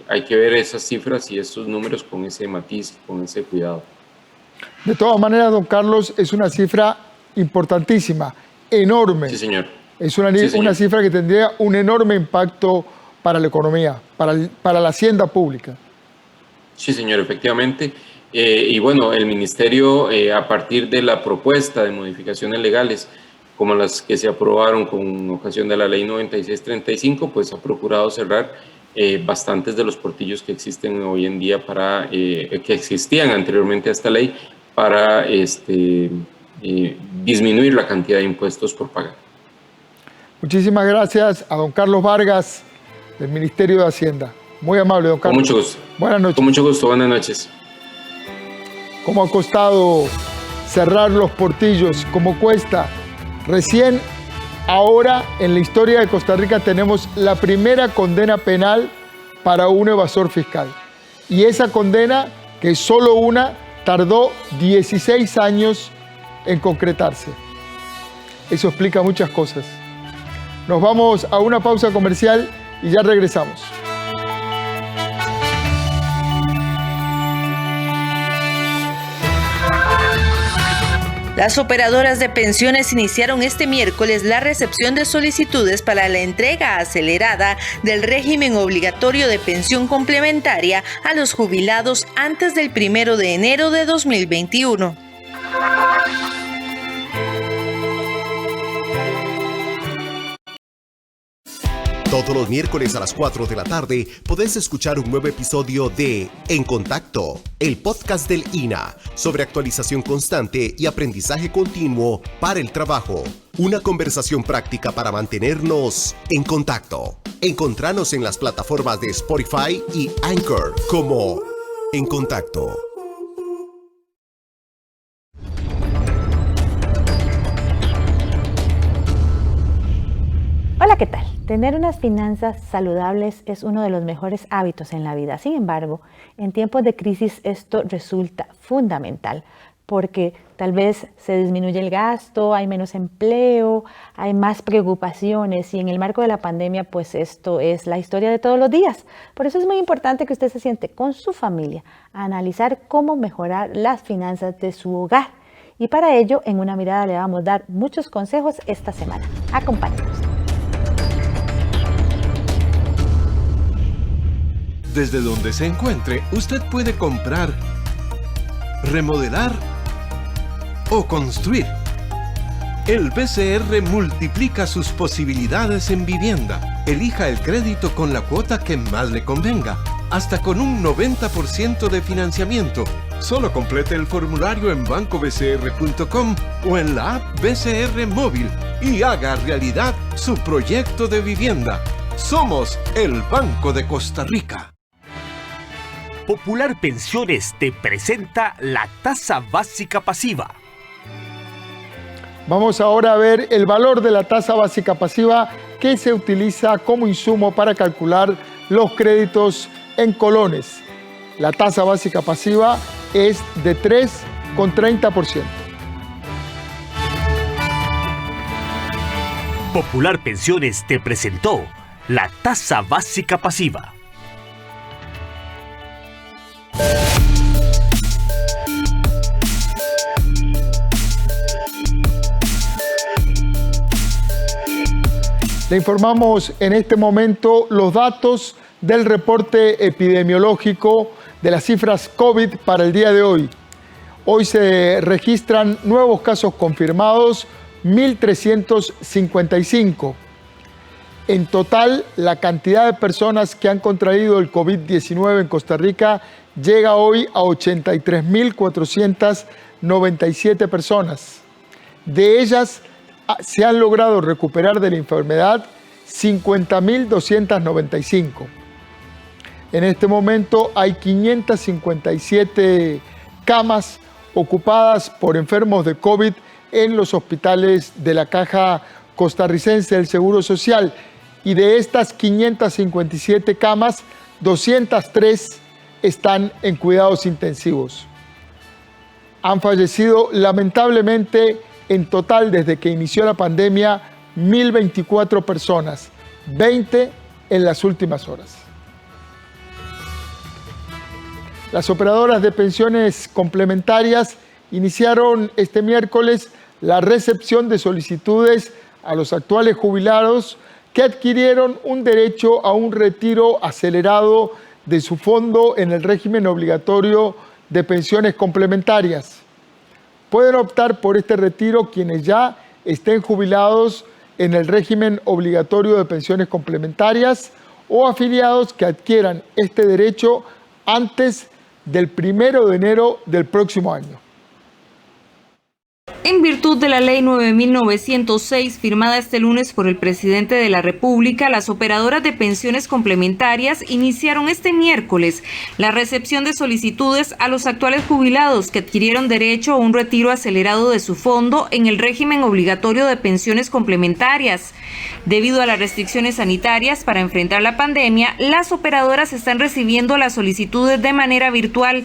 hay que ver esas cifras y esos números con ese matiz, con ese cuidado. De todas maneras, don Carlos, es una cifra importantísima, enorme. Sí, señor. Es una cifra que tendría un enorme impacto para la economía, para la hacienda pública. Sí, señor, efectivamente. Y bueno, el Ministerio, a partir de la propuesta de modificaciones legales, como las que se aprobaron con ocasión de la ley 9635, pues ha procurado cerrar bastantes de los portillos que existen hoy en día que existían anteriormente a esta ley, para disminuir la cantidad de impuestos por pagar. Muchísimas gracias a don Carlos Vargas del Ministerio de Hacienda. Muy amable, don Carlos. Con mucho gusto. Buenas noches. Con mucho gusto, buenas noches. ¿Cómo ha costado cerrar los portillos? ¿Cómo cuesta? Recién ahora en la historia de Costa Rica tenemos la primera condena penal para un evasor fiscal. Y esa condena, que es solo una, tardó 16 años en concretarse. Eso explica muchas cosas. Nos vamos a una pausa comercial y ya regresamos. Las operadoras de pensiones iniciaron este miércoles la recepción de solicitudes para la entrega acelerada del régimen obligatorio de pensión complementaria a los jubilados antes del 1 de enero de 2021. Todos los miércoles a las 4 de la tarde podés escuchar un nuevo episodio de En Contacto, el podcast del INAH, sobre actualización constante y aprendizaje continuo para el trabajo. Una conversación práctica para mantenernos en contacto. Encontranos en las plataformas de Spotify y Anchor como En Contacto. Hola, ¿qué tal? Tener unas finanzas saludables es uno de los mejores hábitos en la vida. Sin embargo, en tiempos de crisis esto resulta fundamental porque tal vez se disminuye el gasto, hay menos empleo, hay más preocupaciones y en el marco de la pandemia pues esto es la historia de todos los días. Por eso es muy importante que usted se siente con su familia a analizar cómo mejorar las finanzas de su hogar. Y para ello, en Una Mirada le vamos a dar muchos consejos esta semana. Acompáñenos. Desde donde se encuentre, usted puede comprar, remodelar o construir. El BCR multiplica sus posibilidades en vivienda. Elija el crédito con la cuota que más le convenga, hasta con un 90% de financiamiento. Solo complete el formulario en bancobcr.com o en la app BCR Móvil y haga realidad su proyecto de vivienda. Somos el Banco de Costa Rica. Popular Pensiones te presenta la tasa básica pasiva. Vamos ahora a ver el valor de la tasa básica pasiva que se utiliza como insumo para calcular los créditos en colones. La tasa básica pasiva es de 3,30%. Popular Pensiones te presentó la tasa básica pasiva. Le informamos en este momento los datos del reporte epidemiológico de las cifras COVID para el día de hoy. Hoy se registran nuevos casos confirmados, 1.355. En total, la cantidad de personas que han contraído el COVID-19 en Costa Rica llega hoy a 83.497 personas. De ellas, se han logrado recuperar de la enfermedad 50.295. En este momento hay 557 camas ocupadas por enfermos de COVID en los hospitales de la Caja Costarricense del Seguro Social. Y de estas 557 camas, 203 están en cuidados intensivos. Han fallecido lamentablemente en total desde que inició la pandemia 1.024 personas, 20 en las últimas horas. Las operadoras de pensiones complementarias iniciaron este miércoles la recepción de solicitudes a los actuales jubilados que adquirieron un derecho a un retiro acelerado de su fondo en el régimen obligatorio de pensiones complementarias. Pueden optar por este retiro quienes ya estén jubilados en el régimen obligatorio de pensiones complementarias o afiliados que adquieran este derecho antes del 1 de enero del próximo año. En virtud de la Ley 9.906, firmada este lunes por el presidente de la República, las operadoras de pensiones complementarias iniciaron este miércoles la recepción de solicitudes a los actuales jubilados que adquirieron derecho a un retiro acelerado de su fondo en el régimen obligatorio de pensiones complementarias. Debido a las restricciones sanitarias para enfrentar la pandemia, las operadoras están recibiendo las solicitudes de manera virtual.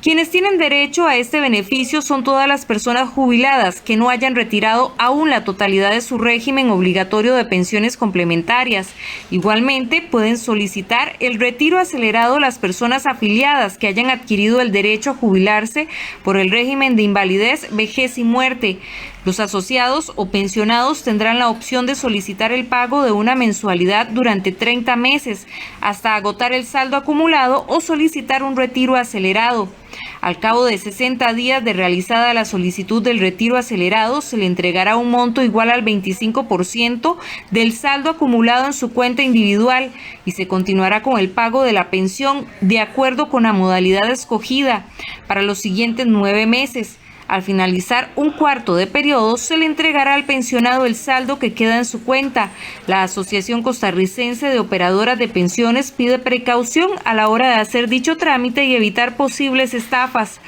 Quienes tienen derecho a este beneficio son todas las personas jubiladas que no hayan retirado aún la totalidad de su régimen obligatorio de pensiones complementarias. Igualmente, pueden solicitar el retiro acelerado las personas afiliadas que hayan adquirido el derecho a jubilarse por el régimen de invalidez, vejez y muerte. Los asociados o pensionados tendrán la opción de solicitar el pago de una mensualidad durante 30 meses hasta agotar el saldo acumulado o solicitar un retiro acelerado. Al cabo de 60 días de realizada la solicitud del retiro acelerado, se le entregará un monto igual al 25% del saldo acumulado en su cuenta individual y se continuará con el pago de la pensión de acuerdo con la modalidad escogida para los siguientes 9 meses. Al finalizar un cuarto de periodo, se le entregará al pensionado el saldo que queda en su cuenta. La Asociación Costarricense de Operadoras de Pensiones pide precaución a la hora de hacer dicho trámite y evitar posibles estafas.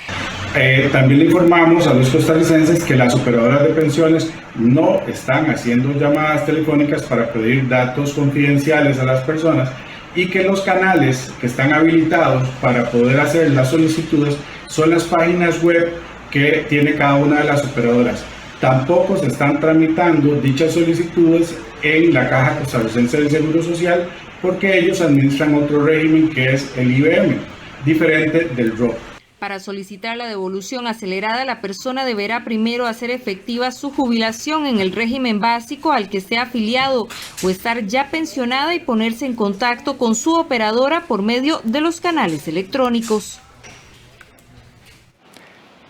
También le informamos a los costarricenses que las operadoras de pensiones no están haciendo llamadas telefónicas para pedir datos confidenciales a las personas y que los canales que están habilitados para poder hacer las solicitudes son las páginas web que tiene cada una de las operadoras. Tampoco se están tramitando dichas solicitudes en la Caja Costarricense del Seguro Social porque ellos administran otro régimen que es el IBM, diferente del ROP. Para solicitar la devolución acelerada, la persona deberá primero hacer efectiva su jubilación en el régimen básico al que esté afiliado o estar ya pensionada y ponerse en contacto con su operadora por medio de los canales electrónicos.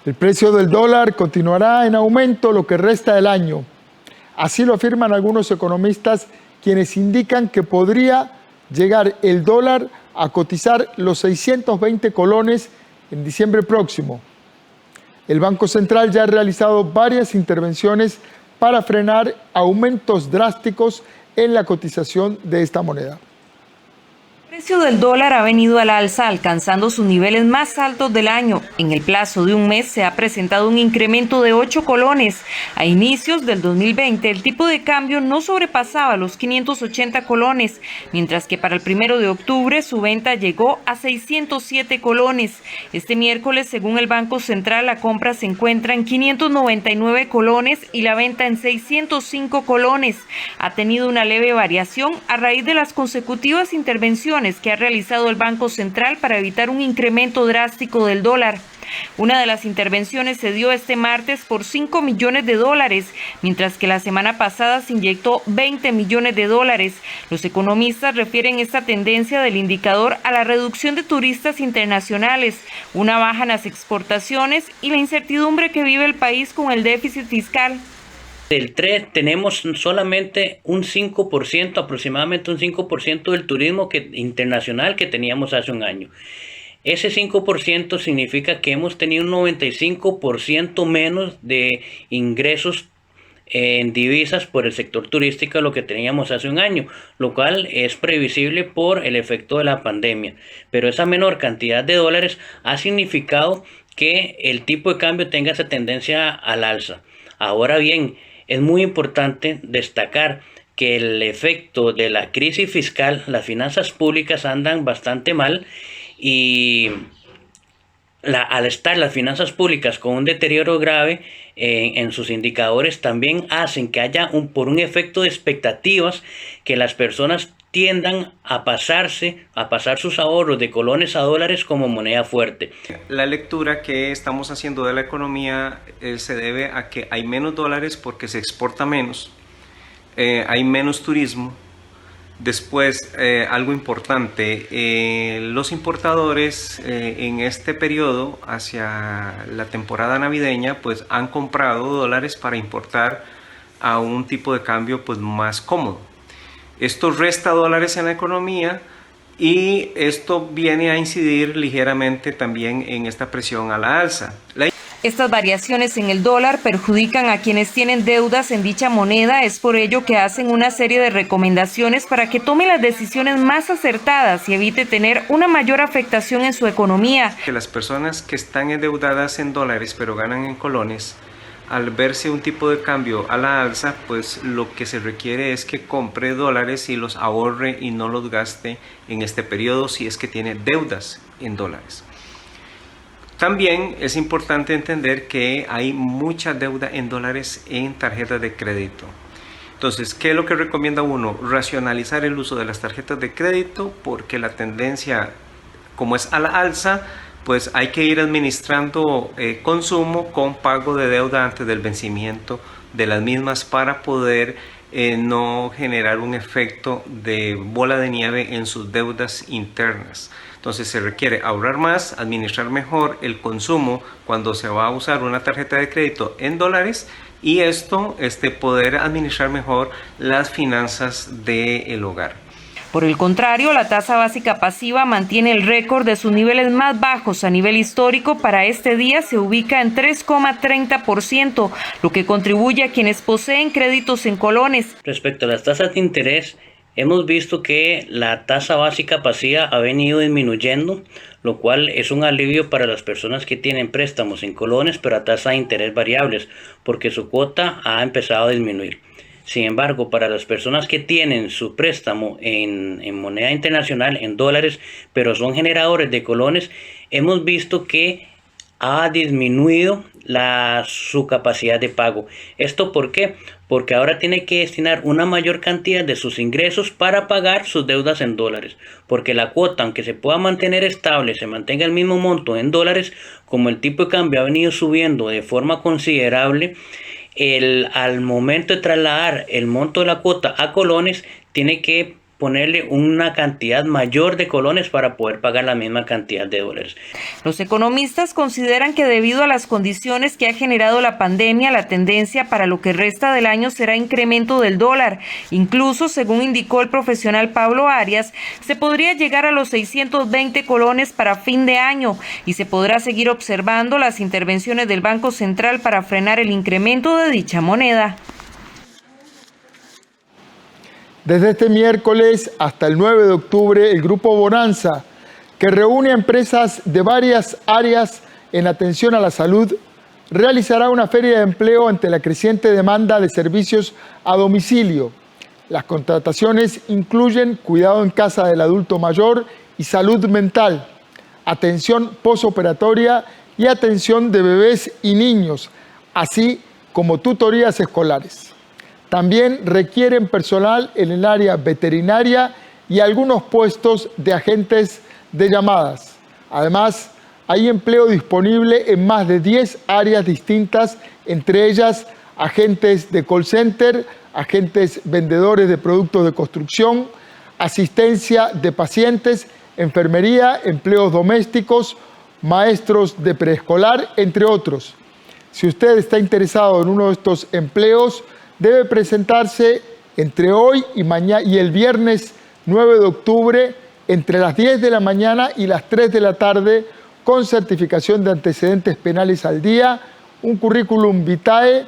El precio del dólar continuará en aumento lo que resta del año. Así lo afirman algunos economistas, quienes indican que podría llegar el dólar a cotizar los 620 colones en diciembre próximo. El Banco Central ya ha realizado varias intervenciones para frenar aumentos drásticos en la cotización de esta moneda. El precio del dólar ha venido al alza, alcanzando sus niveles más altos del año. En el plazo de un mes se ha presentado un incremento de 8 colones. A inicios del 2020, el tipo de cambio no sobrepasaba los 580 colones, mientras que para el 1 de octubre su venta llegó a 607 colones. Este miércoles, según el Banco Central, la compra se encuentra en 599 colones y la venta en 605 colones. Ha tenido una leve variación a raíz de las consecutivas intervenciones que ha realizado el Banco Central para evitar un incremento drástico del dólar. Una de las intervenciones se dio este martes por 5 millones de dólares, mientras que la semana pasada se inyectó 20 millones de dólares. Los economistas refieren esta tendencia del indicador a la reducción de turistas internacionales, una baja en las exportaciones y la incertidumbre que vive el país con el déficit fiscal. Del 3 tenemos solamente un 5%, aproximadamente un 5% del turismo internacional que teníamos hace un año. Ese 5% significa que hemos tenido un 95% menos de ingresos en divisas por el sector turístico de lo que teníamos hace un año, lo cual es previsible por el efecto de la pandemia. Pero esa menor cantidad de dólares ha significado que el tipo de cambio tenga esa tendencia al alza. Ahora bien, es muy importante destacar que el efecto de la crisis fiscal, las finanzas públicas andan bastante mal y al estar las finanzas públicas con un deterioro grave en sus indicadores también hacen que haya por un efecto de expectativas que las personas tiendan a pasar sus ahorros de colones a dólares como moneda fuerte. La lectura que estamos haciendo de la economía se debe a que hay menos dólares porque se exporta menos, hay menos turismo. Después, algo importante, los importadores en este periodo hacia la temporada navideña pues han comprado dólares para importar a un tipo de cambio pues más cómodo. Esto resta dólares en la economía y esto viene a incidir ligeramente también en esta presión a la alza. Estas variaciones en el dólar perjudican a quienes tienen deudas en dicha moneda. Es por ello que hacen una serie de recomendaciones para que tome las decisiones más acertadas y evite tener una mayor afectación en su economía. Que las personas que están endeudadas en dólares pero ganan en colones, al verse un tipo de cambio a la alza, pues lo que se requiere es que compre dólares y los ahorre y no los gaste en este periodo si es que tiene deudas en dólares. También es importante entender que hay mucha deuda en dólares en tarjetas de crédito. Entonces, ¿qué es lo que recomienda uno? Racionalizar el uso de las tarjetas de crédito, porque la tendencia, como es a la alza, pues hay que ir administrando consumo con pago de deuda antes del vencimiento de las mismas para poder no generar un efecto de bola de nieve en sus deudas internas. Entonces se requiere ahorrar más, administrar mejor el consumo cuando se va a usar una tarjeta de crédito en dólares y esto poder administrar mejor las finanzas del hogar. Por el contrario, la tasa básica pasiva mantiene el récord de sus niveles más bajos a nivel histórico. Para este día se ubica en 3,30%, lo que contribuye a quienes poseen créditos en colones. Respecto a las tasas de interés, hemos visto que la tasa básica pasiva ha venido disminuyendo, lo cual es un alivio para las personas que tienen préstamos en colones, pero a tasa de interés variables, porque su cuota ha empezado a disminuir. Sin embargo, para las personas que tienen su préstamo en moneda internacional, en dólares, pero son generadores de colones, hemos visto que ha disminuido su capacidad de pago. ¿Esto por qué? Porque ahora tiene que destinar una mayor cantidad de sus ingresos para pagar sus deudas en dólares. Porque la cuota, aunque se pueda mantener estable, se mantenga el mismo monto en dólares, como el tipo de cambio ha venido subiendo de forma considerable, al momento de trasladar el monto de la cuota a colones, tiene que ponerle una cantidad mayor de colones para poder pagar la misma cantidad de dólares. Los economistas consideran que debido a las condiciones que ha generado la pandemia, la tendencia para lo que resta del año será incremento del dólar. Incluso, según indicó el profesional Pablo Arias, se podría llegar a los 620 colones para fin de año y se podrá seguir observando las intervenciones del Banco Central para frenar el incremento de dicha moneda. Desde este miércoles hasta el 9 de octubre, el Grupo Bonanza, que reúne a empresas de varias áreas en atención a la salud, realizará una feria de empleo ante la creciente demanda de servicios a domicilio. Las contrataciones incluyen cuidado en casa del adulto mayor y salud mental, atención posoperatoria y atención de bebés y niños, así como tutorías escolares. También requieren personal en el área veterinaria y algunos puestos de agentes de llamadas. Además, hay empleo disponible en más de 10 áreas distintas, entre ellas agentes de call center, agentes vendedores de productos de construcción, asistencia de pacientes, enfermería, empleos domésticos, maestros de preescolar, entre otros. Si usted está interesado en uno de estos empleos, debe presentarse entre hoy y el viernes 9 de octubre entre las 10 de la mañana y las 3 de la tarde con certificación de antecedentes penales al día, un currículum vitae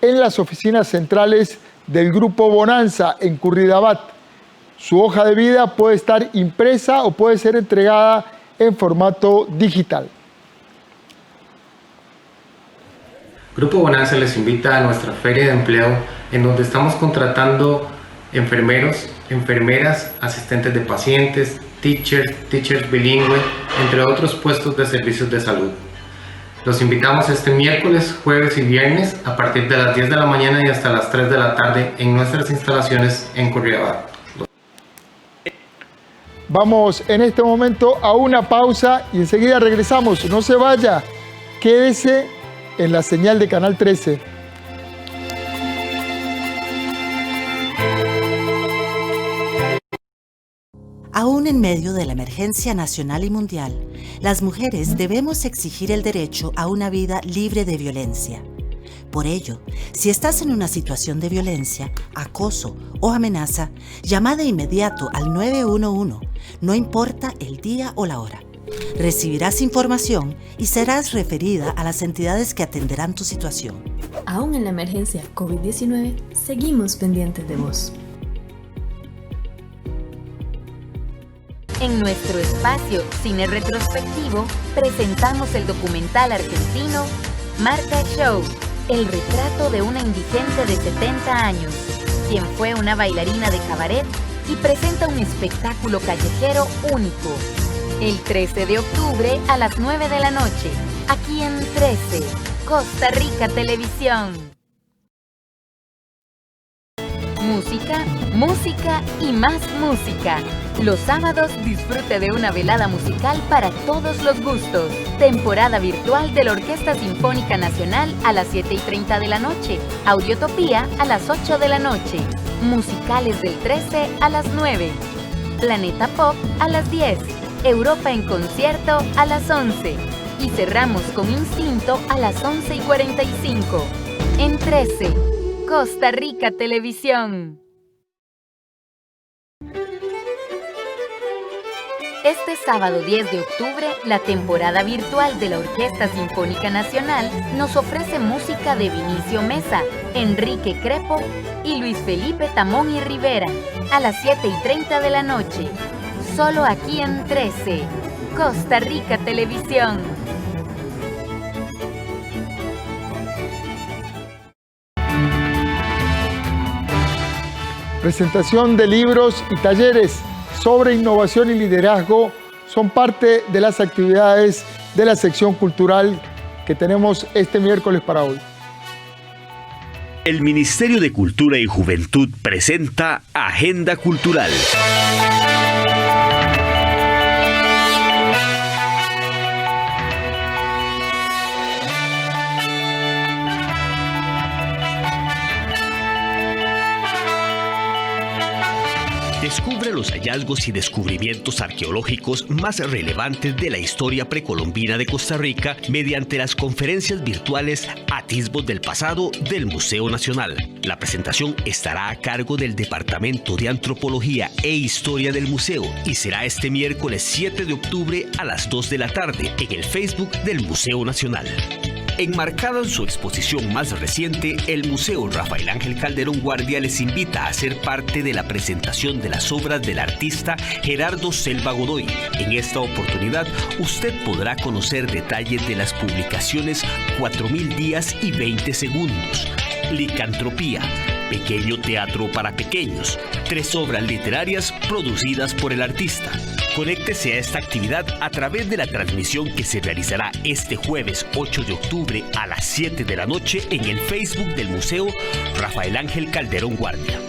en las oficinas centrales del Grupo Bonanza en Curridabat. Su hoja de vida puede estar impresa o puede ser entregada en formato digital. Grupo Bonanza les invita a nuestra feria de empleo en donde estamos contratando enfermeros, enfermeras, asistentes de pacientes, teachers bilingües, entre otros puestos de servicios de salud. Los invitamos este miércoles, jueves y viernes a partir de las 10 de la mañana y hasta las 3 de la tarde en nuestras instalaciones en Curridabat. Vamos en este momento a una pausa y enseguida regresamos. No se vaya, quédese en la señal de Canal 13. Aún en medio de la emergencia nacional y mundial, las mujeres debemos exigir el derecho a una vida libre de violencia. Por ello, si estás en una situación de violencia, acoso o amenaza, llama de inmediato al 911, no importa el día o la hora. Recibirás información y serás referida a las entidades que atenderán tu situación. Aún en la emergencia COVID-19, seguimos pendientes de vos. En nuestro espacio Cine Retrospectivo presentamos el documental argentino Marta Show, el retrato de una indigente de 70 años, quien fue una bailarina de cabaret y presenta un espectáculo callejero único. El 13 de octubre a las 9 de la noche, aquí en 13, Costa Rica Televisión. Música, música y más música. Los sábados disfrute de una velada musical para todos los gustos. Temporada virtual de la Orquesta Sinfónica Nacional a las 7:30 de la noche. Audiotopía a las 8 de la noche. Musicales del 13 a las 9. Planeta Pop a las 10. Europa en concierto a las 11. Y cerramos con Instinto a las 11:45. En 13, Costa Rica Televisión. Este sábado 10 de octubre, la temporada virtual de la Orquesta Sinfónica Nacional nos ofrece música de Vinicio Mesa, Enrique Crepo y Luis Felipe Tamón y Rivera a las 7:30 de la noche. Solo aquí en 13, Costa Rica Televisión. Presentación de libros y talleres sobre innovación y liderazgo son parte de las actividades de la sección cultural que tenemos este miércoles para hoy. El Ministerio de Cultura y Juventud presenta Agenda Cultural. Descubre los hallazgos y descubrimientos arqueológicos más relevantes de la historia precolombina de Costa Rica mediante las conferencias virtuales Atisbos del Pasado del Museo Nacional. La presentación estará a cargo del Departamento de Antropología e Historia del Museo y será este miércoles 7 de octubre a las 2 de la tarde en el Facebook del Museo Nacional. Enmarcado en su exposición más reciente, el Museo Rafael Ángel Calderón Guardia les invita a ser parte de la presentación de las obras del artista Gerardo Selva Godoy. En esta oportunidad, usted podrá conocer detalles de las publicaciones 4000 días y 20 segundos, Licantropía, Pequeño Teatro para Pequeños, 3 obras literarias producidas por el artista. Conéctese a esta actividad a través de la transmisión que se realizará este jueves 8 de octubre a las 7 de la noche en el Facebook del Museo Rafael Ángel Calderón Guardia.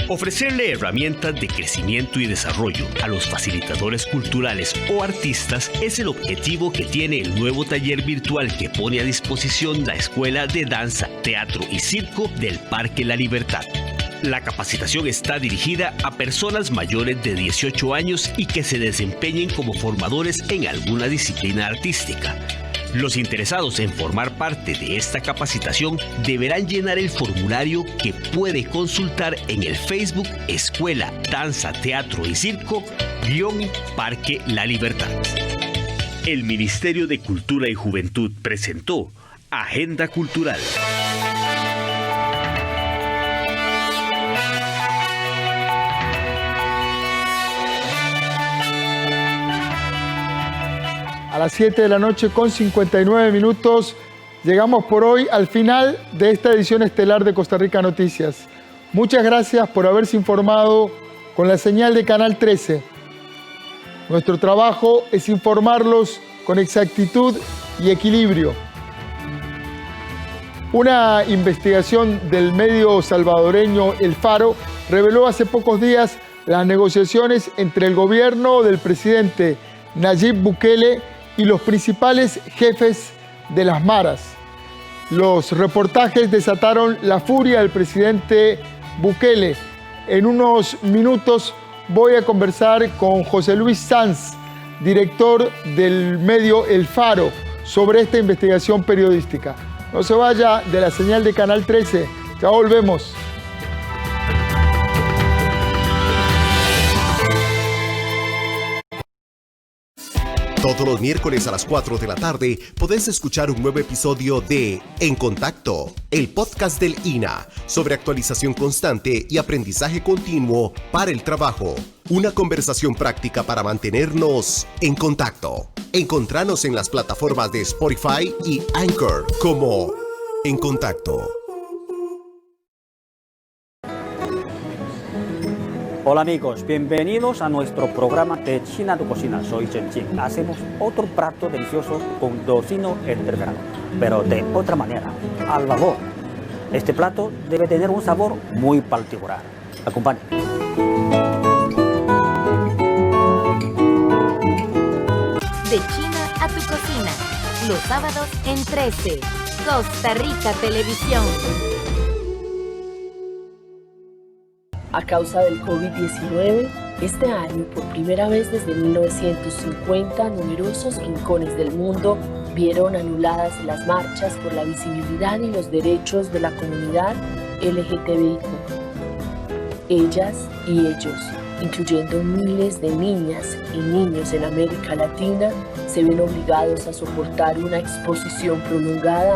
Ofrecerle herramientas de crecimiento y desarrollo a los facilitadores culturales o artistas es el objetivo que tiene el nuevo taller virtual que pone a disposición la Escuela de Danza, Teatro y Circo del Parque La Libertad. La capacitación está dirigida a personas mayores de 18 años y que se desempeñen como formadores en alguna disciplina artística. Los interesados en formar parte de esta capacitación deberán llenar el formulario que puede consultar en el Facebook Escuela Danza, Teatro y Circo Parque La Libertad. El Ministerio de Cultura y Juventud presentó Agenda Cultural. A las 7 de la noche con 59 minutos llegamos por hoy al final de esta edición estelar de Costa Rica Noticias. Muchas gracias por haberse informado con la señal de Canal 13. Nuestro trabajo es informarlos con exactitud y equilibrio. Una investigación del medio salvadoreño El Faro reveló hace pocos días las negociaciones entre el gobierno del presidente Nayib Bukele y los principales jefes de las maras. Los reportajes desataron la furia del presidente Bukele. En unos minutos voy a conversar con José Luis Sanz, director del medio El Faro, sobre esta investigación periodística. No se vaya de la señal de Canal 13. Ya volvemos. Todos los miércoles a las 4 de la tarde podés escuchar un nuevo episodio de En Contacto, el podcast del INA, sobre actualización constante y aprendizaje continuo para el trabajo. Una conversación práctica para mantenernos en contacto. Encontranos en las plataformas de Spotify y Anchor como En Contacto. Hola amigos, bienvenidos a nuestro programa de China tu Cocina. Soy Chen Qing. Hacemos otro plato delicioso con tocino entreverado, pero de otra manera, al vapor. Este plato debe tener un sabor muy particular. Acompáñenme. De China a tu cocina, los sábados en 13, Costa Rica Televisión. A causa del COVID-19, este año, por primera vez desde 1950, numerosos rincones del mundo vieron anuladas las marchas por la visibilidad y los derechos de la comunidad LGTBIQ. Ellas y ellos, incluyendo miles de niñas y niños en América Latina, se ven obligados a soportar una exposición prolongada